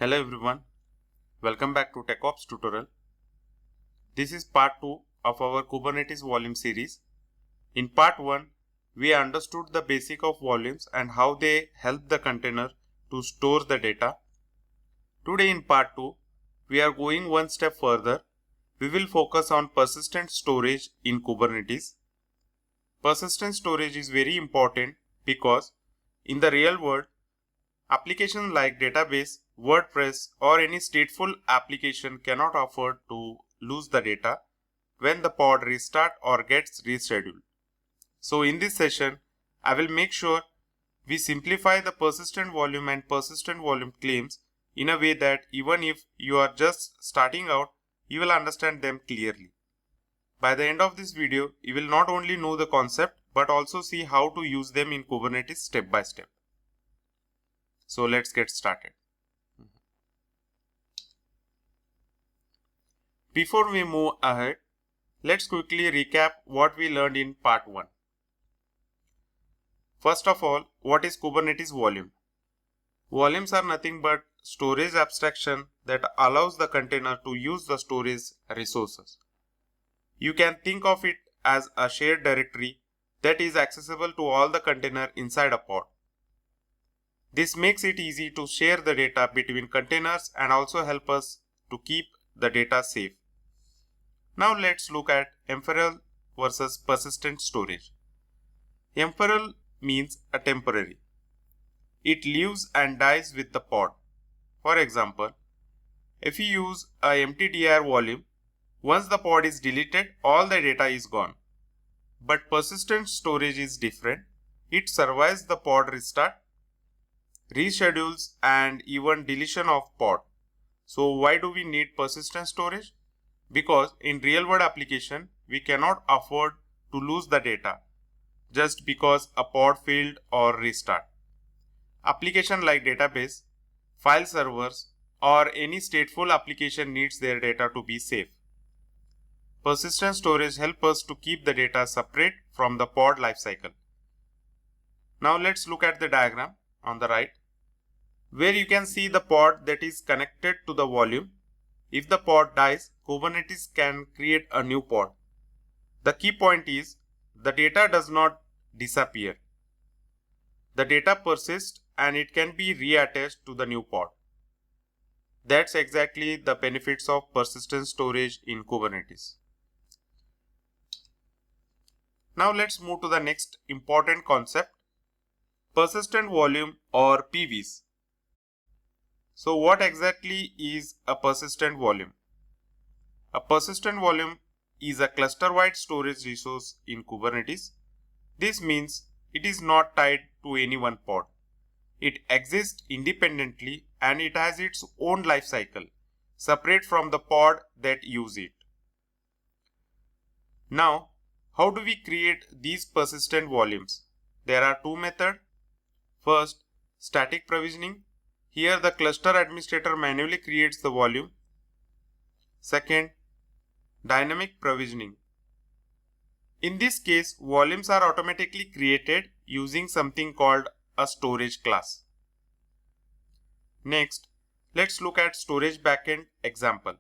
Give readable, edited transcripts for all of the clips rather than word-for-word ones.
Hello everyone, welcome back to TechOps tutorial. This is part 2 of our Kubernetes volume series. In part 1, we understood the basic of volumes and how they help the container to store the data. Today in part 2, we are going one step further. We will focus on persistent storage in Kubernetes. Persistent storage is very important because in the real world, applications like database, WordPress or any stateful application cannot afford to lose the data when the pod restart or gets rescheduled. So in this session, I will make sure we simplify the persistent volume and persistent volume claims in a way that even if you are just starting out, you will understand them clearly. By the end of this video, you will not only know the concept but also see how to use them in Kubernetes step by step. So let's get started. Before we move ahead, let's quickly recap what we learned in part 1. First of all, what is Kubernetes volume? Volumes are nothing but storage abstraction that allows the container to use the storage resources. You can think of it as a shared directory that is accessible to all the container inside a pod. This makes it easy to share the data between containers and also help us to keep the data safe. Now let's look at ephemeral versus persistent storage. Ephemeral means a temporary. It lives and dies with the pod. For example, if you use a empty dir volume, once the pod is deleted, all the data is gone. But persistent storage is different. It survives the pod restart, reschedules and even deletion of pod. So why do we need persistent storage? Because in real world application, we cannot afford to lose the data just because a pod failed or restart. Application like database, file servers or any stateful application needs their data to be safe. Persistent storage helps us to keep the data separate from the pod lifecycle. Now let's look at the diagram on the right, where you can see the pod that is connected to the volume. If the pod dies, Kubernetes can create a new pod. The key point is the data does not disappear. The data persists and it can be reattached to the new pod. That's exactly the benefits of persistent storage in Kubernetes. Now let's move to the next important concept, persistent volume or PVs. So what exactly is a persistent volume? A persistent volume is a cluster-wide storage resource in Kubernetes. This means it is not tied to any one pod. It exists independently and it has its own life cycle, separate from the pod that use it. Now, how do we create these persistent volumes? There are two methods. First, static provisioning. Here the cluster administrator manually creates the volume. Second, dynamic provisioning. In this case, volumes are automatically created using something called a storage class. Next, let's look at storage backend example.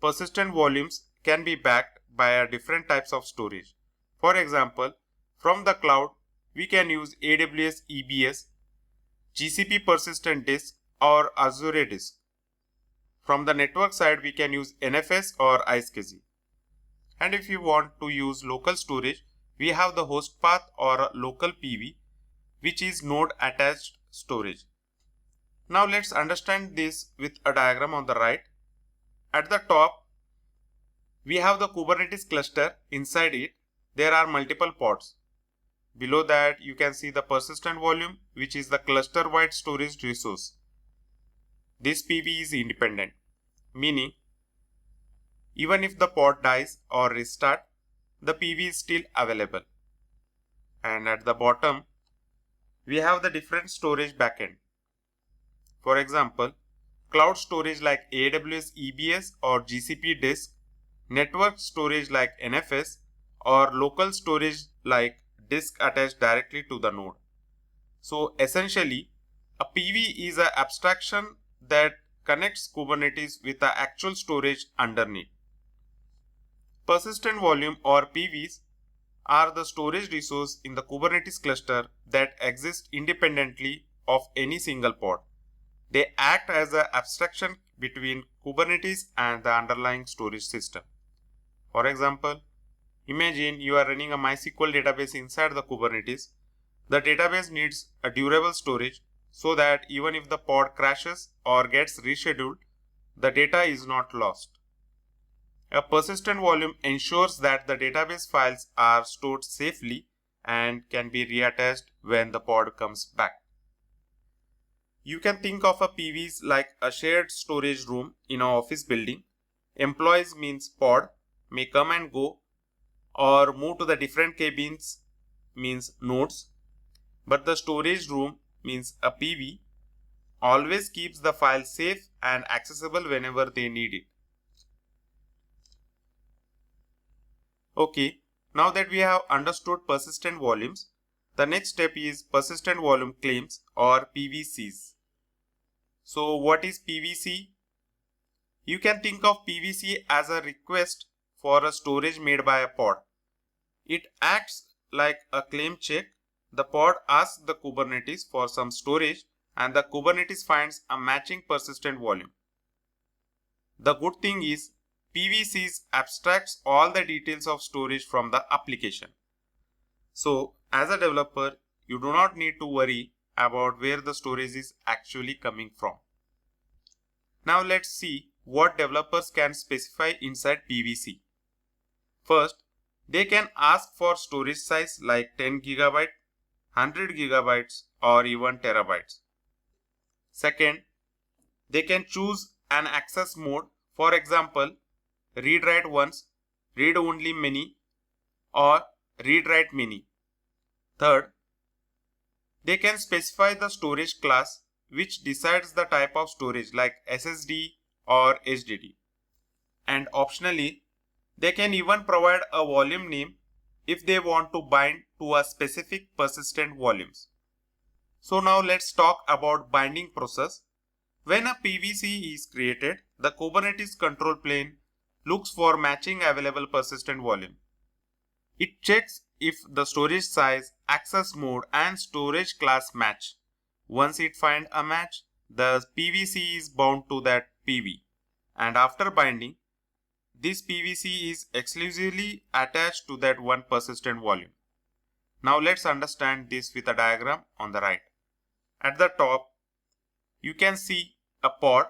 Persistent volumes can be backed by different types of storage. For example, from the cloud, we can use AWS EBS, GCP persistent disk or Azure disk. From the network side, we can use NFS or iSCSI. And if you want to use local storage, we have the host path or local PV, which is node attached storage. Now let's understand this with a diagram on the right. At the top, we have the Kubernetes cluster. Inside it, there are multiple pods. Below that, you can see the persistent volume, which is the cluster-wide storage resource. This PV is independent, meaning even if the pod dies or restart, the PV is still available. And at the bottom, we have the different storage backend. For example, cloud storage like AWS EBS or GCP disk, network storage like NFS, or local storage like disk attached directly to the node. So essentially, a PV is an abstraction that connects Kubernetes with the actual storage underneath. Persistent volume or PVs are the storage resource in the Kubernetes cluster that exist independently of any single pod. They act as an abstraction between Kubernetes and the underlying storage system. For example, imagine you are running a MySQL database inside the Kubernetes. The database needs a durable storage so that even if the pod crashes or gets rescheduled, the data is not lost. A persistent volume ensures that the database files are stored safely and can be reattached when the pod comes back. You can think of a PVs like a shared storage room in an office building. Employees means pod may come and go or move to the different cabins means nodes, but the storage room means a PV always keeps the file safe and accessible whenever they need it. Okay, now that we have understood persistent volumes, the next step is persistent volume claims or PVCs. So what is PVC? You can think of PVC as a request for a storage made by a pod. It acts like a claim check. The pod asks the Kubernetes for some storage and the Kubernetes finds a matching persistent volume. The good thing is PVCs abstracts all the details of storage from the application. So as a developer, you do not need to worry about where the storage is actually coming from. Now let's see what developers can specify inside PVC. First, they can ask for storage size like 10 GB, 100 GB or even terabytes. Second, they can choose an access mode, for example, read write once, read only many or read write many. Third, they can specify the storage class which decides the type of storage like SSD or HDD. And optionally, they can even provide a volume name if they want to bind to a specific persistent volumes. So now let's talk about binding process. When a PVC is created, the Kubernetes control plane looks for matching available persistent volume. It checks if the storage size, access mode and storage class match. Once it finds a match, the PVC is bound to that PV. And after binding, this PVC is exclusively attached to that one persistent volume. Now let's understand this with a diagram on the right. At the top, you can see a pod.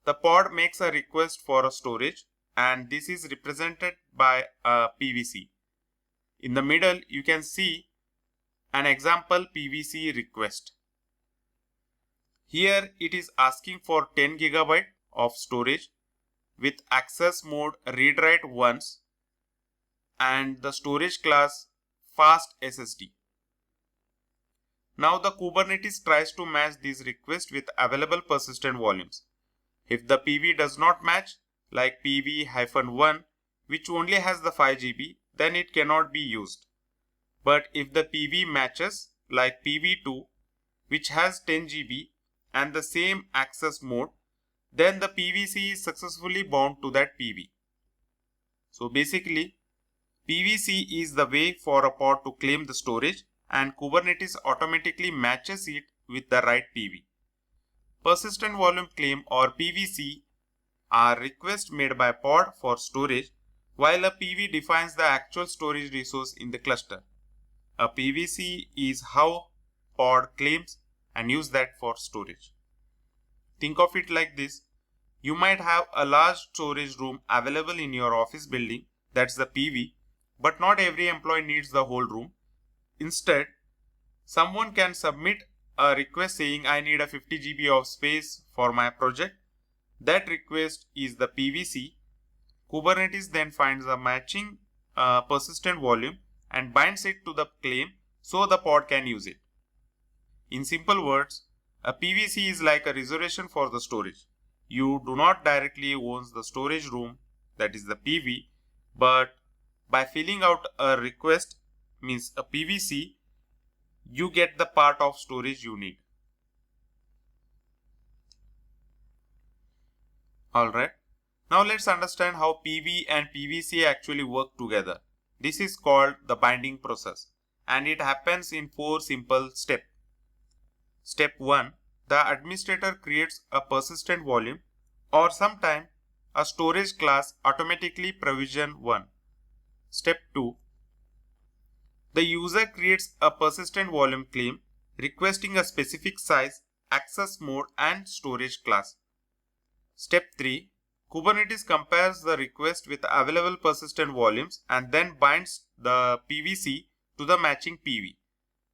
The pod makes a request for a storage and this is represented by a PVC. In the middle, you can see an example PVC request. Here it is asking for 10 GB of storage with access mode read write once and the storage class fast SSD. Now the Kubernetes tries to match these requests with available persistent volumes. If the PV does not match, like PV-1 which only has the 5 GB, then it cannot be used. But if the PV matches like PV2 which has 10 GB and the same access mode, then the PVC is successfully bound to that PV. So basically, PVC is the way for a pod to claim the storage and Kubernetes automatically matches it with the right PV. Persistent volume claim or PVC are requests made by pod for storage, while a PV defines the actual storage resource in the cluster. A PVC is how pod claims and use that for storage. Think of it like this. You might have a large storage room available in your office building, that's the PV, but not every employee needs the whole room. Instead, someone can submit a request saying I need a 50 GB of space for my project. That request is the PVC. Kubernetes then finds a matching persistent volume and binds it to the claim so the pod can use it. In simple words, a PVC is like a reservation for the storage. You do not directly own the storage room, that is the PV, but by filling out a request, means a PVC, you get the part of storage you need. Alright. Now let's understand how PV and PVC actually work together. This is called the binding process and it happens in 4 simple steps. Step 1. The administrator creates a persistent volume or sometimes a storage class automatically provision 1. Step 2. The user creates a persistent volume claim requesting a specific size, access mode and storage class. Step 3. Kubernetes compares the request with available persistent volumes and then binds the PVC to the matching PV.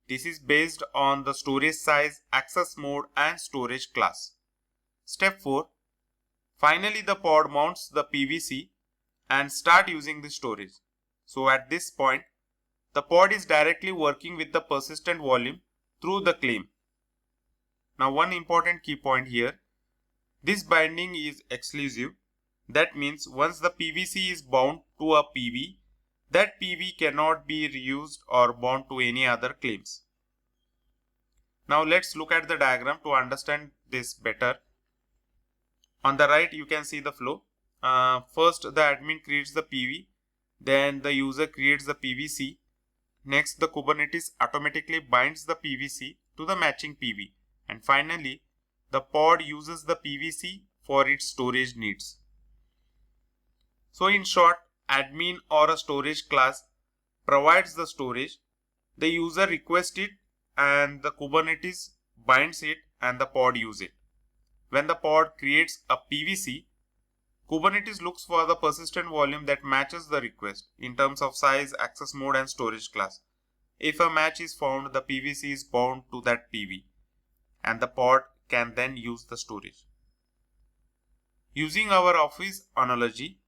This is based on the storage size, access mode and storage class. Step 4. Finally, the pod mounts the PVC and start using the storage. So at this point, the pod is directly working with the persistent volume through the claim. Now one important key point here, this binding is exclusive. That means once the PVC is bound to a PV, that PV cannot be reused or bound to any other claims. Now let's look at the diagram to understand this better. On the right you can see the flow. First the admin creates the PV, then the user creates the PVC. Next the Kubernetes automatically binds the PVC to the matching PV. And finally the pod uses the PVC for its storage needs. So in short, admin or a storage class provides the storage, the user requests it and the Kubernetes binds it and the pod uses it. When the pod creates a PVC, Kubernetes looks for the persistent volume that matches the request in terms of size, access mode and storage class. If a match is found, the PVC is bound to that PV and the pod can then use the storage. Using our office analogy,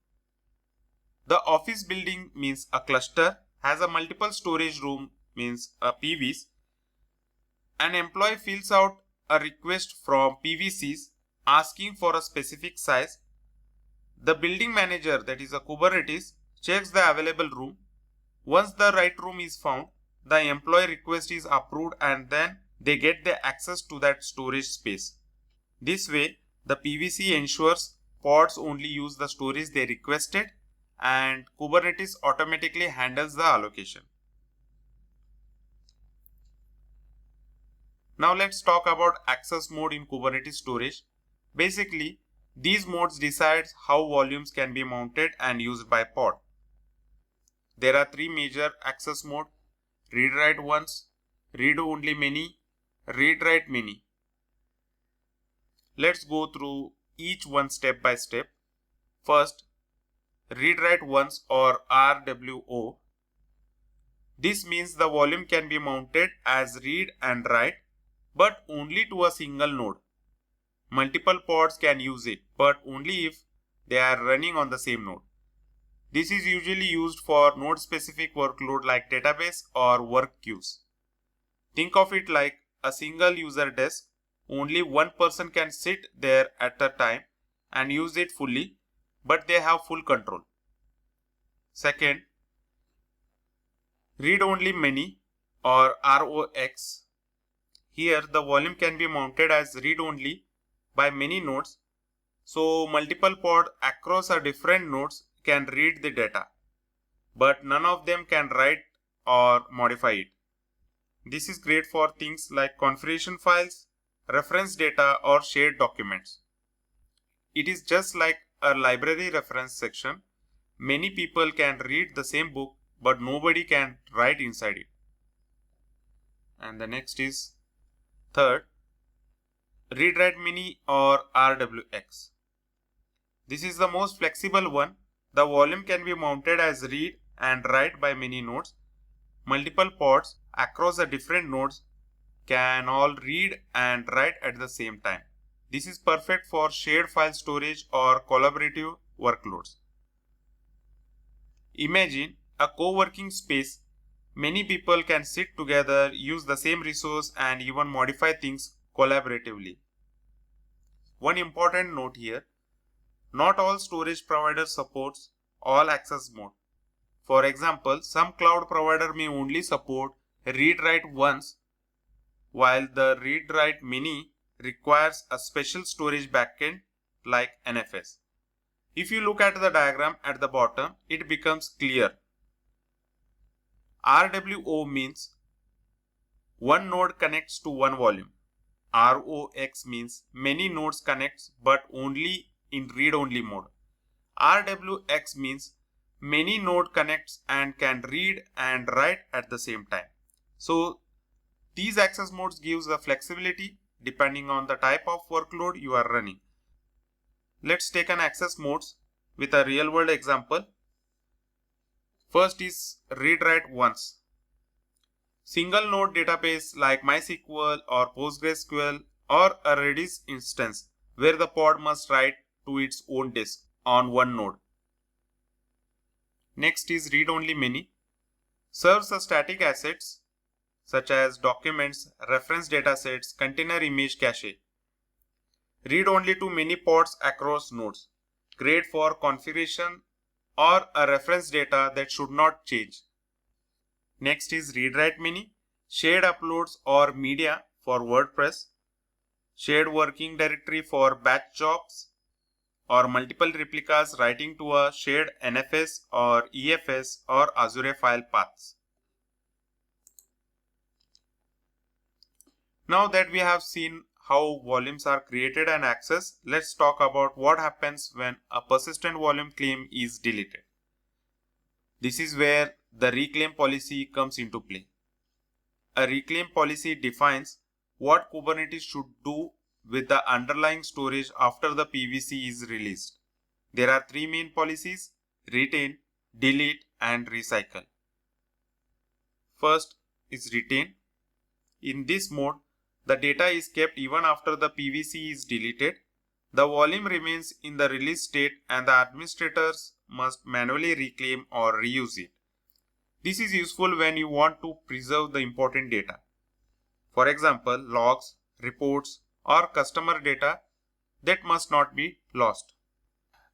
the office building means a cluster has a multiple storage room means a PVs. An employee fills out a request from PVCs asking for a specific size. The building manager, that is a Kubernetes, checks the available room. Once the right room is found, the employee request is approved and then they get the access to that storage space. This way, the PVC ensures pods only use the storage they requested and Kubernetes automatically handles the allocation. Now let's talk about access mode in Kubernetes storage. Basically, these modes decide how volumes can be mounted and used by pod. There are 3 major access mode: read-write once, read-only many, read-write many. Let's go through each one step by step. First, read-write once or RWO. This means the volume can be mounted as read and write, but only to a single node. Multiple pods can use it, but only if they are running on the same node. This is usually used for node-specific workload like database or work queues. Think of it like a single user desk. Only one person can sit there at a time and use it fully, but they have full control. Second, read-only many or ROX. Here the volume can be mounted as read-only by many nodes, so multiple pods across a different nodes can read the data, but none of them can write or modify it. This is great for things like configuration files, reference data or shared documents. It is just like a library reference section. Many people can read the same book, but nobody can write inside it. And the next is third, read-write many or RWX. This is the most flexible one. The volume can be mounted as read and write by many nodes. Multiple pods across the different nodes can all read and write at the same time. This is perfect for shared file storage or collaborative workloads. Imagine a co-working space. Many people can sit together, use the same resource and even modify things collaboratively. One important note here, not all storage providers supports all access mode. For example, some cloud provider may only support read-write once, while the read-write many requires a special storage backend like NFS. If you look at the diagram at the bottom, it becomes clear. RWO means one node connects to one volume. ROX means many nodes connects but only in read-only mode. RWX means many node connects and can read and write at the same time. So these access modes gives the flexibility depending on the type of workload you are running. Let's take an access modes with a real world example. First is read write once. Single node database like MySQL or PostgreSQL or a Redis instance where the pod must write to its own disk on one node. Next is read only many. Serves the static assets such as documents, reference datasets, container image cache. Read only to many pods across nodes. Great for configuration or a reference data that should not change. Next is read write many. Shared uploads or media for WordPress. Shared working directory for batch jobs or multiple replicas writing to a shared NFS or EFS or Azure file paths. Now that we have seen how volumes are created and accessed, let's talk about what happens when a persistent volume claim is deleted. This is where the reclaim policy comes into play. A reclaim policy defines what Kubernetes should do with the underlying storage after the PVC is released. There are three main policies: retain, delete, and recycle. First is retain. In this mode, the data is kept even after the PVC is deleted. The volume remains in the release state and the administrators must manually reclaim or reuse it. This is useful when you want to preserve the important data. For example, logs, reports, or customer data that must not be lost.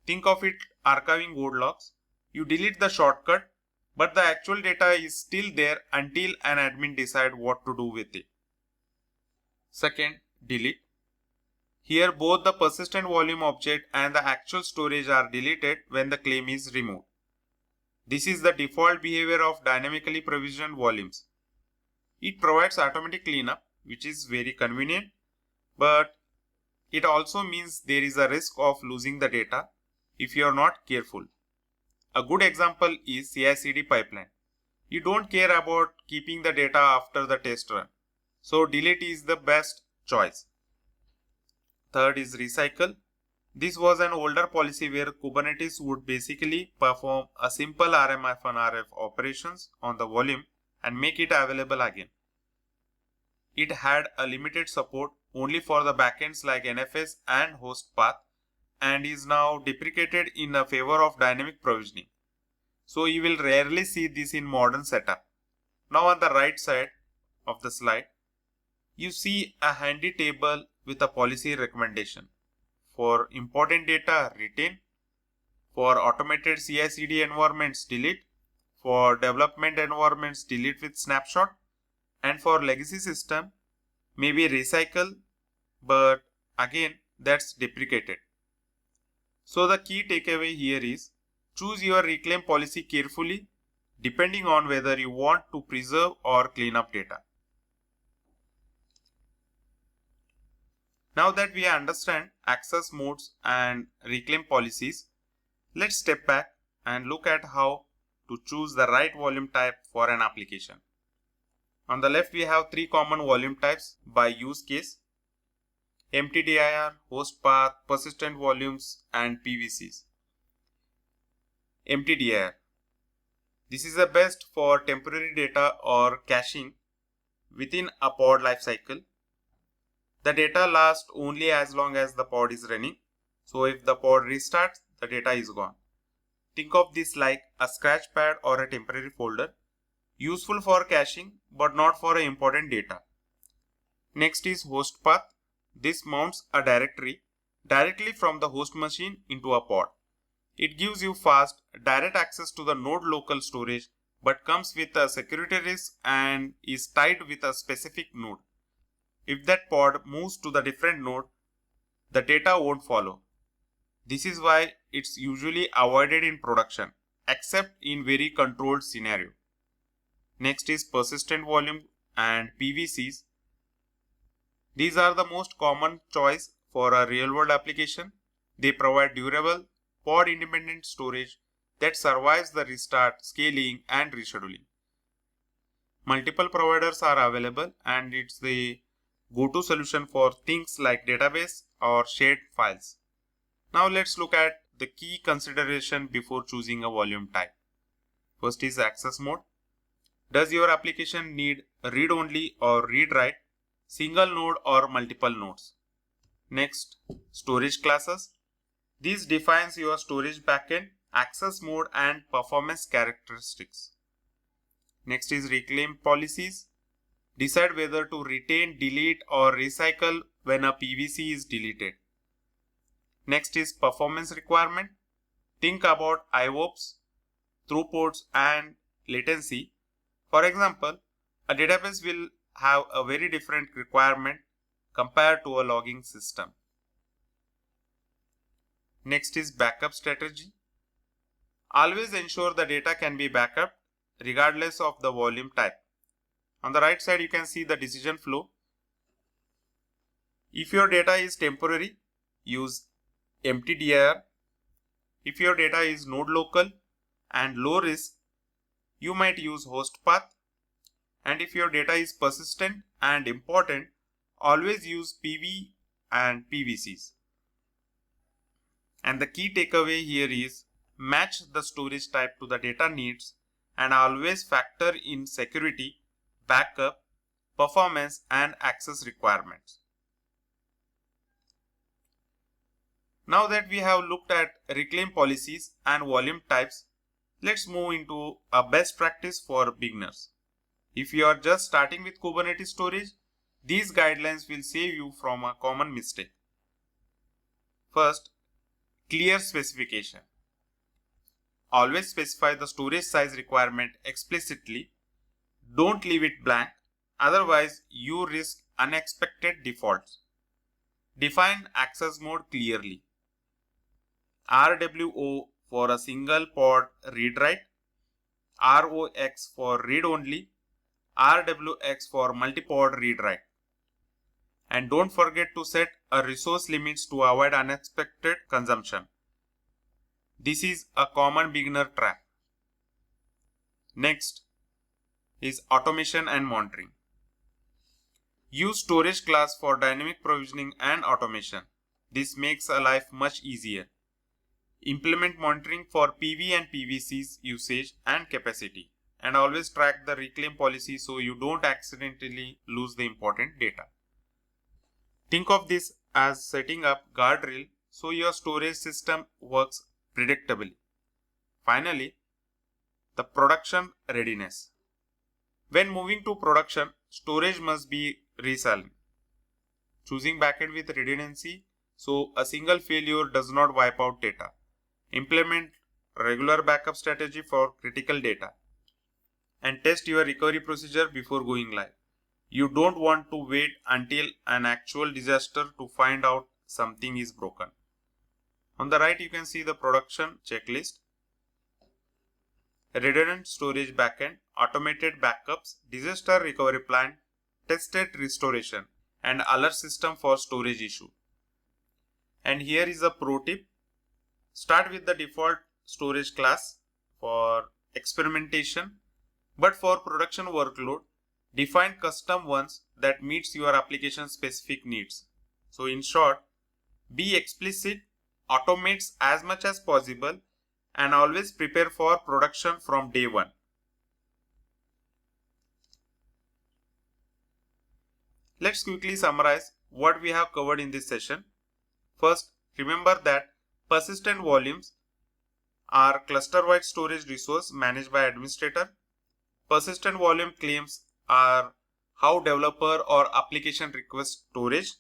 Think of it archiving old logs. You delete the shortcut, but the actual data is still there until an admin decides what to do with it. Second, delete. Here both the persistent volume object and the actual storage are deleted when the claim is removed. This is the default behavior of dynamically provisioned volumes. It provides automatic cleanup, which is very convenient, but it also means there is a risk of losing the data if you are not careful. A good example is CI/CD pipeline. You don't care about keeping the data after the test run, so delete is the best choice. Third is recycle. This was an older policy where Kubernetes would basically perform a simple RMF and RF operations on the volume and make it available again. It had a limited support only for the backends like NFS and host path and is now deprecated in a favor of dynamic provisioning. So you will rarely see this in modern setup. Now on the right side of the slide, you see a handy table with a policy recommendation. For important data, retain. For automated CI/CD environments, delete. For development environments, delete with snapshot. And for legacy system, maybe recycle, but again, that's deprecated. So the key takeaway here is choose your reclaim policy carefully depending on whether you want to preserve or clean up data. Now that we understand access modes and reclaim policies, let's step back and look at how to choose the right volume type for an application. On the left, we have three common volume types by use case: empty dir, host path, persistent volumes, and PVCs. Empty dir. This is the best for temporary data or caching within a pod lifecycle. The data lasts only as long as the pod is running. So if the pod restarts, the data is gone. Think of this like a scratch pad or a temporary folder, useful for caching but not for important data. Next is host path. This mounts a directory directly from the host machine into a pod. It gives you fast, direct access to the node local storage but comes with a security risk and is tied with a specific node. If that pod moves to the different node, the data won't follow. This is why it's usually avoided in production, except in very controlled scenario. Next is persistent volume and PVCs. These are the most common choice for a real-world application. They provide durable, pod-independent storage that survives the restart, scaling, and rescheduling. Multiple providers are available and it's the go-to solution for things like database or shared files. Now let's look at the key consideration before choosing a volume type. First is access mode. Does your application need read-only or read-write, single node or multiple nodes? Next, storage classes. This defines your storage backend, access mode and performance characteristics. Next is reclaim policies. Decide whether to retain, delete or recycle when a PVC is deleted. Next is performance requirement. Think about IOPS, throughputs and latency. For example, a database will have a very different requirement compared to a logging system. Next is backup strategy. Always ensure the data can be backed up regardless of the volume type. On the right side, you can see the decision flow. If your data is temporary, use empty dir. If your data is node local and low risk, you might use host path. And if your data is persistent and important, always use PV and PVCs. And the key takeaway here is match the storage type to the data needs and always factor in security, backup, performance and access requirements. Now that we have looked at reclaim policies and volume types, let's move into a best practice for beginners. If you are just starting with Kubernetes storage, these guidelines will save you from a common mistake. First, clear specification. Always specify the storage size requirement explicitly. Don't leave it blank, otherwise you risk unexpected defaults. Define access mode clearly. RWO for a single pod read-write, ROX for read-only, RWX for multi-pod read-write. And don't forget to set a resource limits to avoid unexpected consumption. This is a common beginner trap. Next is automation and monitoring. Use storage class for dynamic provisioning and automation. This makes a life much easier. Implement monitoring for PV and PVC's usage and capacity. And always track the reclaim policy so you don't accidentally lose the important data. Think of this as setting up guardrail so your storage system works predictably. Finally, the production readiness. When moving to production, storage must be resilient. Choosing backend with redundancy so a single failure does not wipe out data. Implement regular backup strategy for critical data. And test your recovery procedure before going live. You don't want to wait until an actual disaster to find out something is broken. On the right, you can see the production checklist. Redundant storage backend, automated backups, disaster recovery plan, tested restoration, and alert system for storage issue. And here is a pro tip. Start with the default storage class for experimentation, but for production workload, define custom ones that meets your application specific needs. So in short, be explicit, automates as much as possible, and always prepare for production from day one. Let's quickly summarize what we have covered in this session. First, remember that persistent volumes are cluster-wide storage resource managed by administrator. Persistent volume claims are how developer or application requests storage.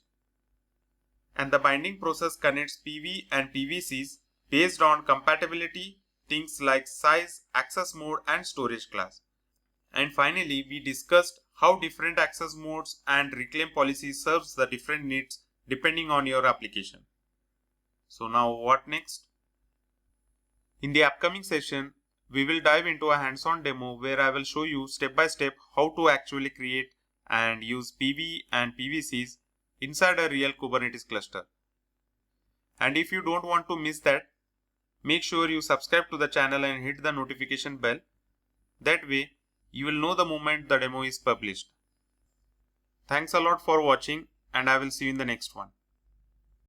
And the binding process connects PV and PVCs based on compatibility, things like size, access mode, and storage class. And finally, we discussed how different access modes and reclaim policies serves the different needs depending on your application. So now what next? In the upcoming session, we will dive into a hands-on demo where I will show you step by step how to actually create and use PV and PVCs inside a real Kubernetes cluster. And if you don't want to miss that, make sure you subscribe to the channel and hit the notification bell. That way, you will know the moment the demo is published. Thanks a lot for watching, and I will see you in the next one.